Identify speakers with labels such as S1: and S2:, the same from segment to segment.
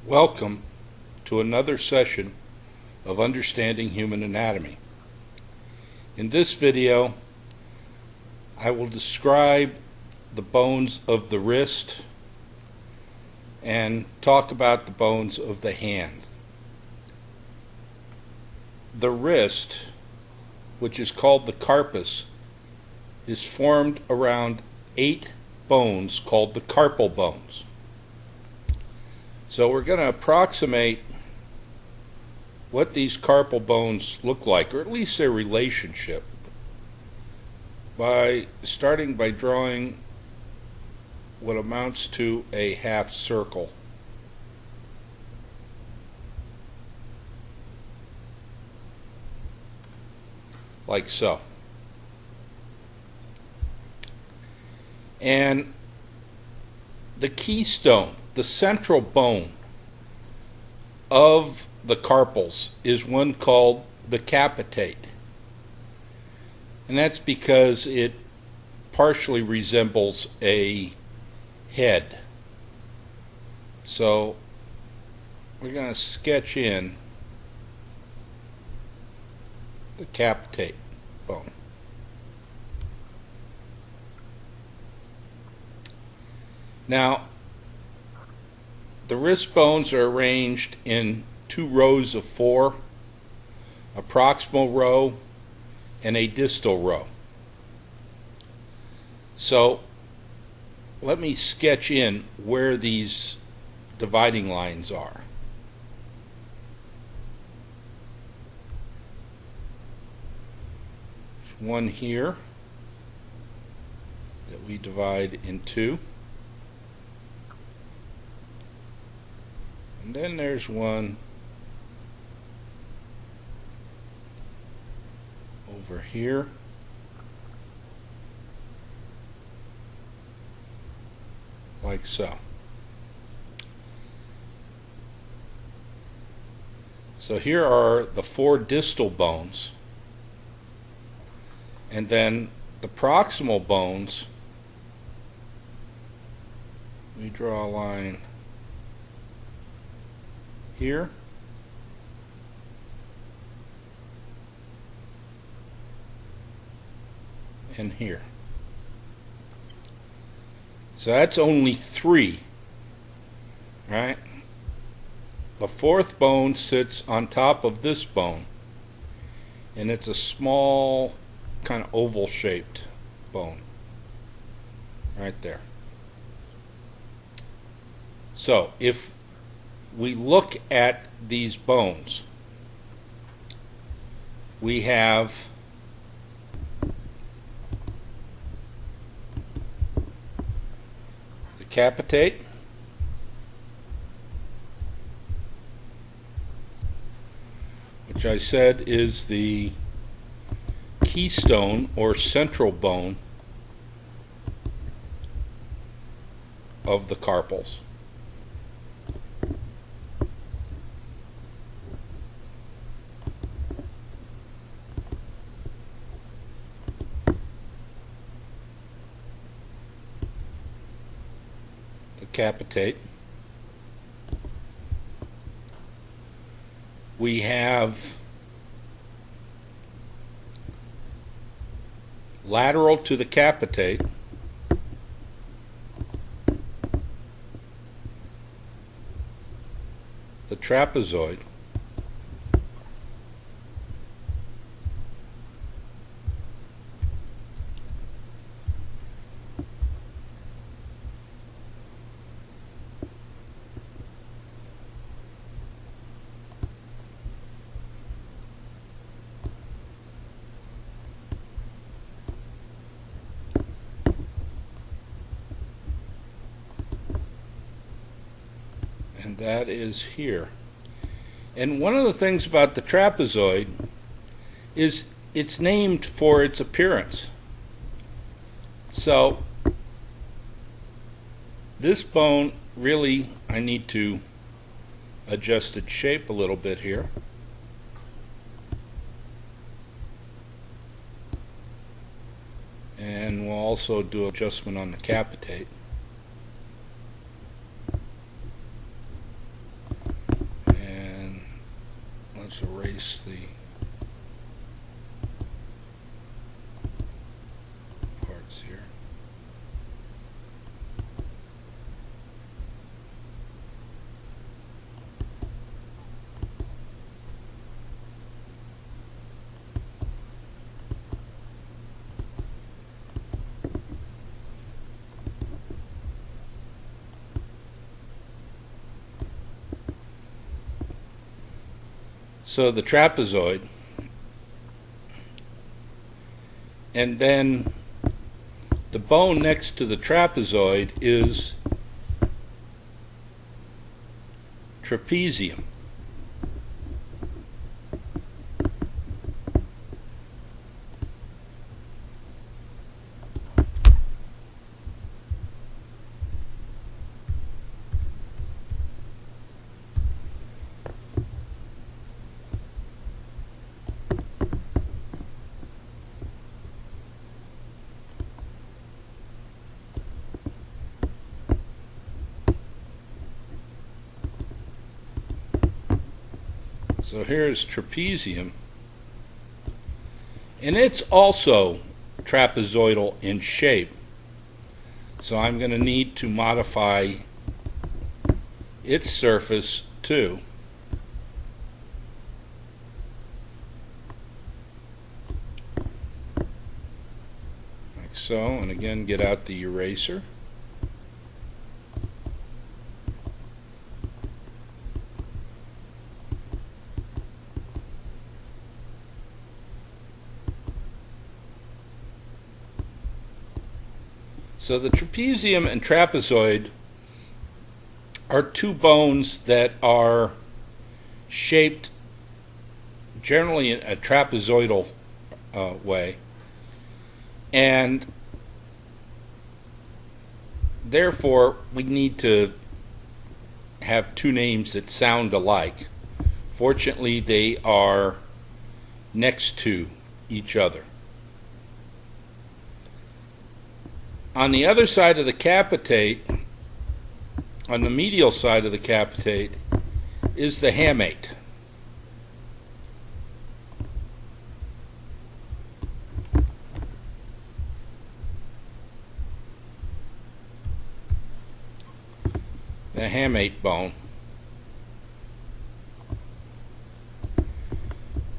S1: Welcome to another session of Understanding Human Anatomy. In this video, I will describe the bones of the wrist and talk about the bones of the hand. The wrist, which is called the carpus, is formed around 8 bones called the carpal bones. So we're going to approximate what these carpal bones look like, or at least their relationship, by starting by drawing what amounts to a half circle. Like so. And the keystone, the central bone of the carpals, is one called the capitate. And that's because it partially resembles a head. So we're going to sketch in the capitate bone. Now, the wrist bones are arranged in 2 rows of 4, a proximal row and a distal row. So let me sketch in where these dividing lines are. There's one here that we divide in 2. And then there's one over here. Like so. So here are the 4 distal bones. And then the proximal bones, we draw a line here, and here. So that's only 3, right? The 4th bone sits on top of this bone, and it's a small, kind of oval shaped bone right there. So if we look at these bones, we have the capitate, which I said is the keystone or central bone of the carpals. Capitate. We have lateral to the capitate the trapezoid, and that is here. And one of the things about the trapezoid is it's named for its appearance. So this bone, really, I need to adjust its shape a little bit here. And we'll also do adjustment on the capitate. Let's erase the parts here. So the trapezoid, and then the bone next to the trapezoid is trapezium. So here's trapezium, and it's also trapezoidal in shape. So I'm going to need to modify its surface too. Like so, and again get out the eraser. So the trapezium and trapezoid are two bones that are shaped generally in a trapezoidal way, and therefore we need to have two names that sound alike. Fortunately, they are next to each other. On the other side of the capitate, on the medial side of the capitate, is the hamate. The hamate bone.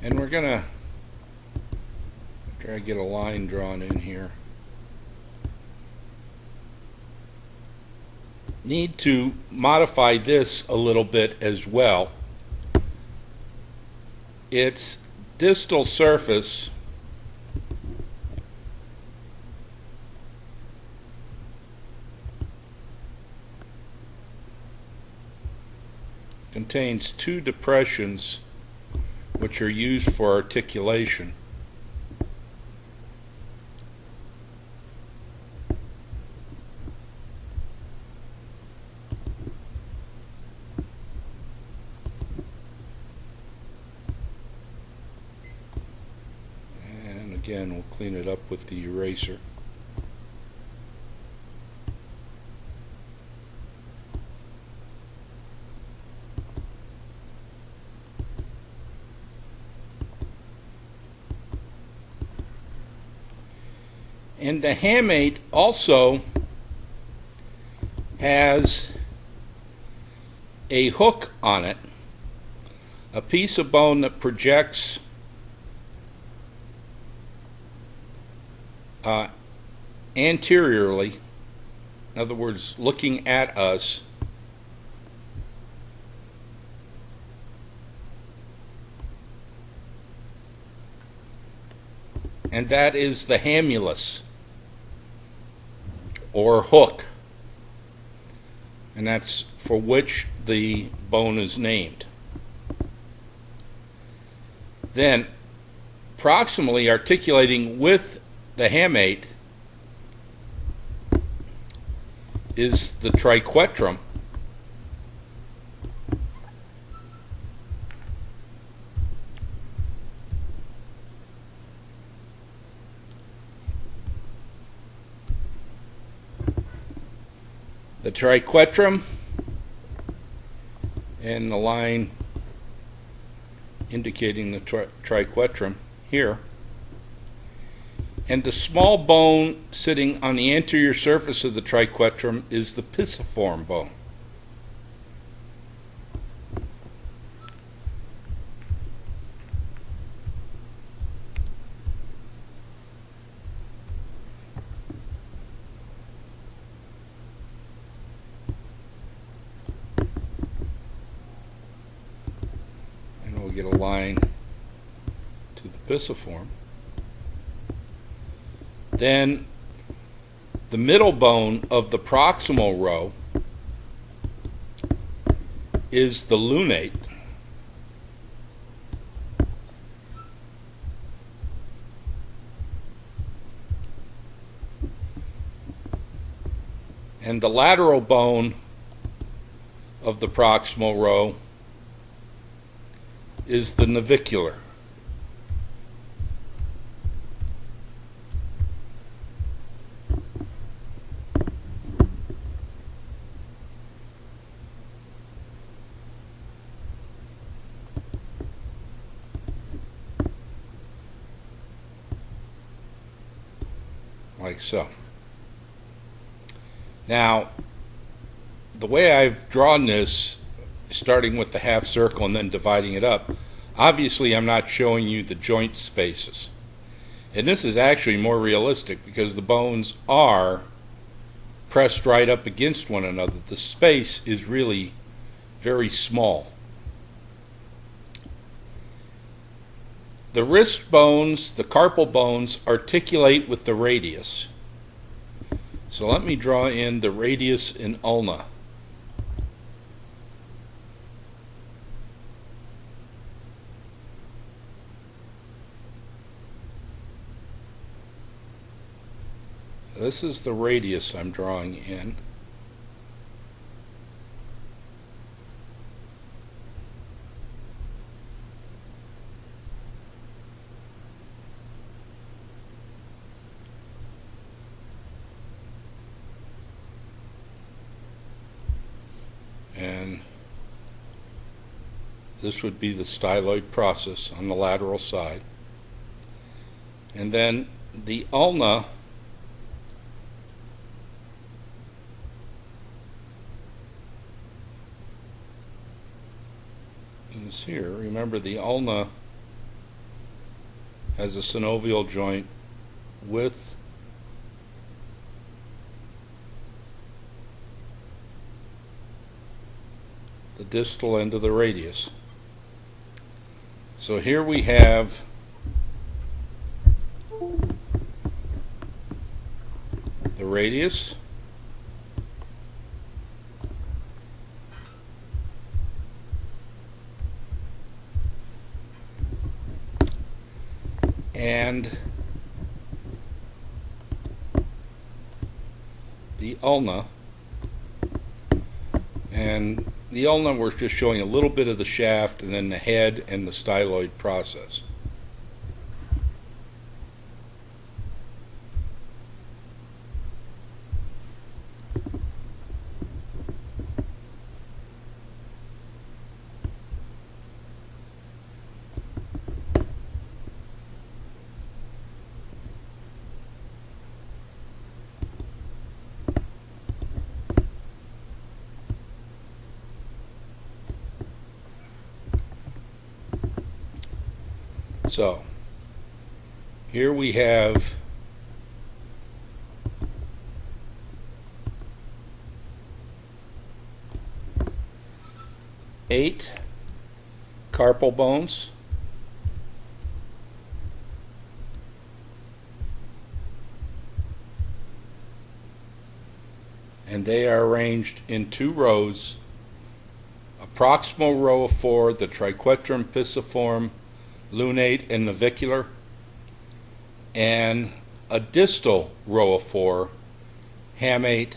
S1: And we're going to try to get a line drawn in here. Need to modify this a little bit as well. Its distal surface contains two depressions which are used for articulation. Again, we'll clean it up with the eraser. And the hamate also has a hook on it, a piece of bone that projects anteriorly, in other words, looking at us, and that is the hamulus, or hook, and that's for which the bone is named. Then, proximally articulating with the hamate is the triquetrum, and the line indicating the triquetrum here. And the small bone sitting on the anterior surface of the triquetrum is the pisiform bone. And we'll get a line to the pisiform. Then the middle bone of the proximal row is the lunate. And the lateral bone of the proximal row is the navicular. Like so. Now, the way I've drawn this, starting with the half circle and then dividing it up, obviously I'm not showing you the joint spaces. And this is actually more realistic because the bones are pressed right up against one another. The space is really very small. The wrist bones, the carpal bones, articulate with the radius. So let me draw in the radius and ulna. This is the radius I'm drawing in. And this would be the styloid process on the lateral side. And then the ulna is here. Remember, the ulna has a synovial joint with the distal end of the radius. So here we have the radius, and the ulna, and the ulna we're just showing a little bit of the shaft, and then the head and the styloid process. So here we have eight carpal bones, and they are arranged in two rows: a proximal row of four, the triquetrum, pisiform, lunate, and navicular, and a distal row of four: hamate,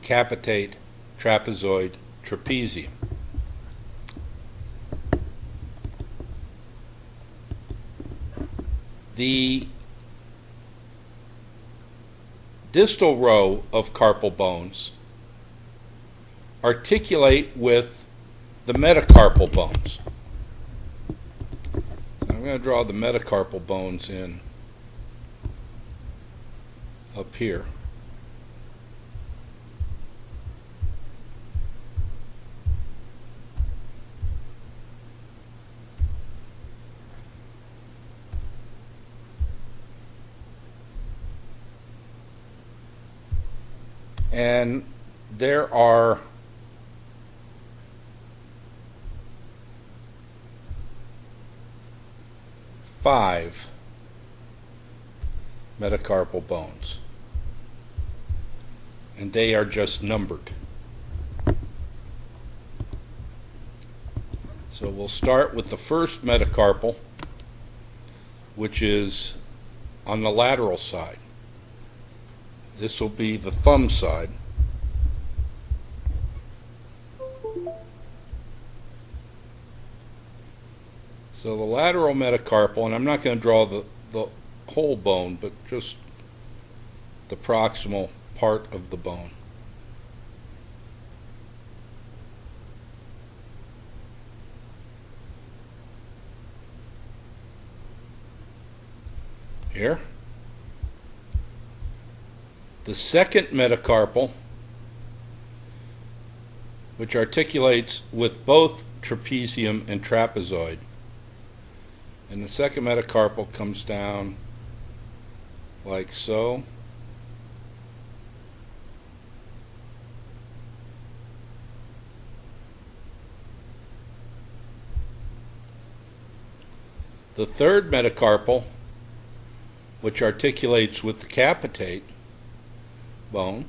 S1: capitate, trapezoid, trapezium. The distal row of carpal bones articulate with the metacarpal bones. I'm going to draw the metacarpal bones in up here. And there are five metacarpal bones, and they are just numbered. So we'll start with the first metacarpal, which is on the lateral side. This will be the thumb side. So the lateral metacarpal, and I'm not going to draw the whole bone, but just the proximal part of the bone. Here. The second metacarpal, which articulates with both trapezium and trapezoid. And the second metacarpal comes down like so. The third metacarpal, which articulates with the capitate bone,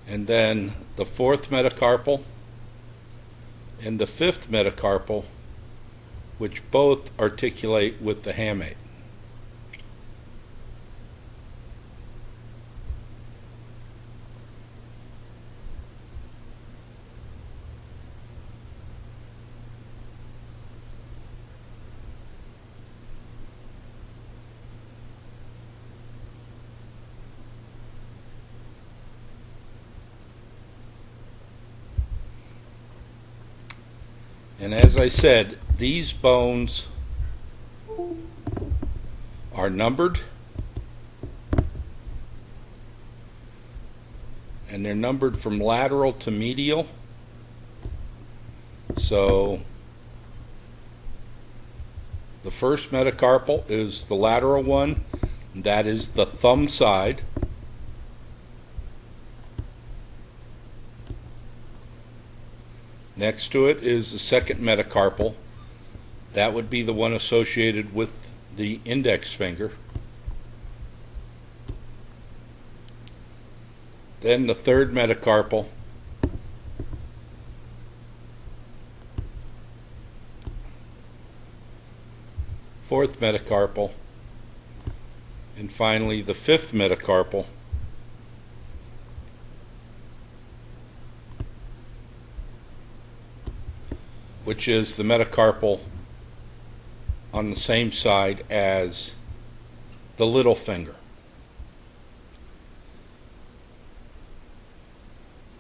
S1: and then the fourth metacarpal and the fifth metacarpal, which both articulate with the hamate. And as I said, these bones are numbered, and they're numbered from lateral to medial. So the first metacarpal is the lateral one, and that is the thumb side. Next to it is the second metacarpal. That would be the one associated with the index finger. Then the third metacarpal. Fourth metacarpal. And finally the fifth metacarpal. Which is the metacarpal on the same side as the little finger.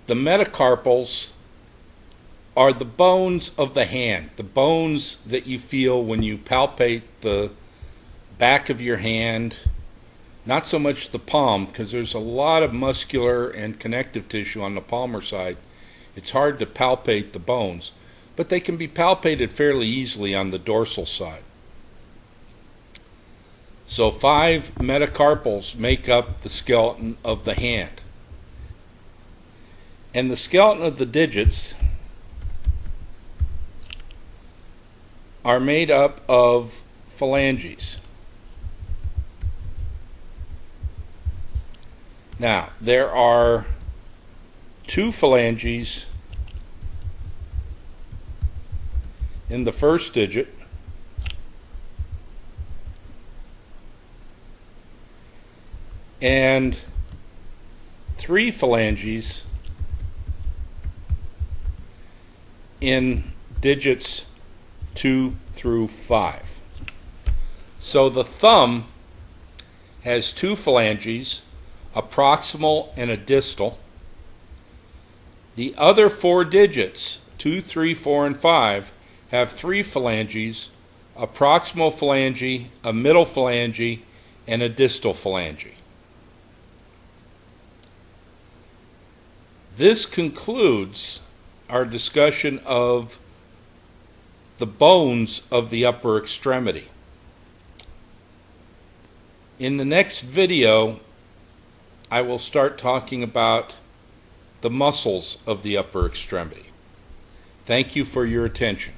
S1: The metacarpals are the bones of the hand, the bones that you feel when you palpate the back of your hand, not so much the palm, because there's a lot of muscular and connective tissue on the palmar side. It's hard to palpate the bones, but they can be palpated fairly easily on the dorsal side. So 5 metacarpals make up the skeleton of the hand. And the skeleton of the digits are made up of phalanges. Now, there are 2 phalanges in the first digit, and 3 phalanges in digits 2 through 5. So the thumb has 2 phalanges, a proximal and a distal. The other 4 digits, 2, 3, 4, and 5, have 3 phalanges, a proximal phalange, a middle phalange, and a distal phalange. This concludes our discussion of the bones of the upper extremity. In the next video, I will start talking about the muscles of the upper extremity. Thank you for your attention.